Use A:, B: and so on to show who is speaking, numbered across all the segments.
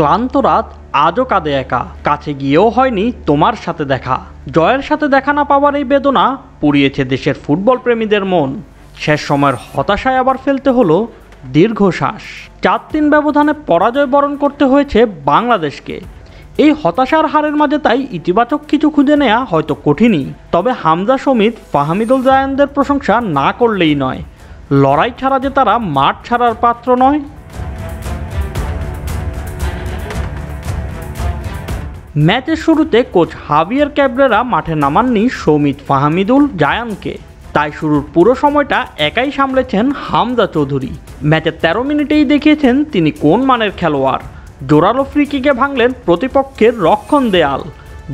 A: ক্লান্ত রাত আজও কাঁদে একা, কাছে গিয়েও হয়নি তোমার সাথে দেখা। জয়ের সাথে দেখা না পাওয়ার এই বেদনা পুড়িয়েছে দেশের ফুটবল প্রেমীদের মন। শেষ সময়ের হতাশায় আবার ফেলতে হলো দীর্ঘশ্বাস। 4-3 ব্যবধানে পরাজয় বরণ করতে হয়েছে বাংলাদেশকে। এই হতাশার হারের মাঝে তাই ইতিবাচক কিছু খুঁজে নেওয়া হয়তো কঠিনই, তবে হামজা, সমিত, ফাহমিদুল জায়ানদের প্রশংসা না করলেই নয়। লড়াই ছাড়া যে তারা মাঠ ছাড়ার পাত্র নয়। ম্যাচের শুরুতে কোচ হাভিয়ের ক্যাব্রেরা মাঠে নামাননি সমিত, ফাহমিদুল, জায়ানকে। তাই শুরুর পুরো সময়টা একাই সামলেছেন হামজা চৌধুরী। ম্যাচের 13 মিনিটেই দেখিয়েছেন তিনি কোন মানের খেলোয়াড়। জোরালো ফ্রি কিকে ভাঙলেন প্রতিপক্ষের রক্ষণ দেয়াল।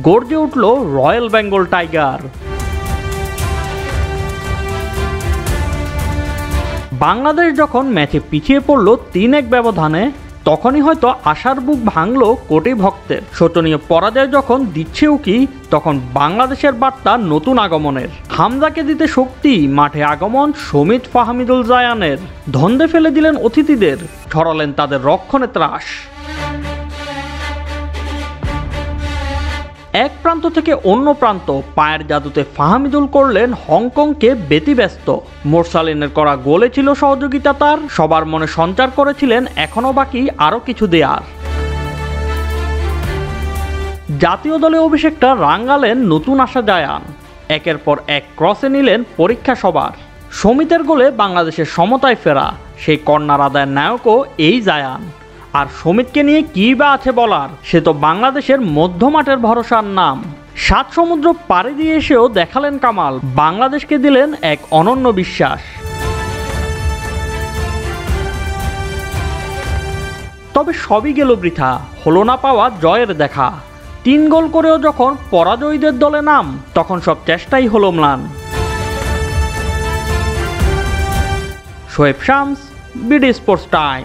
A: গর্জে উঠল রয়্যাল বেঙ্গল টাইগার। বাংলাদেশ যখন ম্যাচে পিছিয়ে পড়ল 3-1 ব্যবধানে, তখনই হয়তো আশার বুক ভাঙল কোটি ভক্তের। শোচনীয় পরাজয় যখন দিচ্ছে উকি, তখন বাংলাদেশের বার্তা নতুন আগমনের। হামজাকে দিতে শক্তি, মাঠে আগমন সমিত, ফাহমিদুল জায়ানের। ধন্দে ফেলে দিলেন অতিথিদের, ছড়ালেন তাদের রক্ষণে ত্রাস। এক প্রান্ত থেকে অন্য প্রান্ত পায়ের জাদুতে ফাহমিদুল করলেন হংকংকে ব্যতিব্যস্ত। মোরসালিনের করা গোলে ছিল সহযোগিতা তার। সবার মনে সঞ্চার করেছিলেন এখনও বাকি আরও কিছু দেয়ার। জাতীয় দলে অভিষেকটা রাঙালেন নতুন আসা জায়ান। একের পর এক ক্রসে নিলেন পরীক্ষা সবার। সমিতের গোলে বাংলাদেশের সমতায় ফেরা, সেই কর্নার আদায়ের নায়কও এই জায়ান। আর সমিতকে নিয়ে কী বা আছে বলার, সে তো বাংলাদেশের মধ্যমাঠের ভরসার নাম। 7 সমুদ্র পাড়ি দিয়ে এসেও দেখালেন কামাল, বাংলাদেশকে দিলেন এক অনন্য বিশ্বাস। তবে সবই গেল বৃথা, হলো না পাওয়া জয়ের দেখা। 3 গোল করেও যখন পরাজয়ীদের দলে নাম, তখন সব চেষ্টাই হলো ম্লান। Shoaib Shams, BD sports time.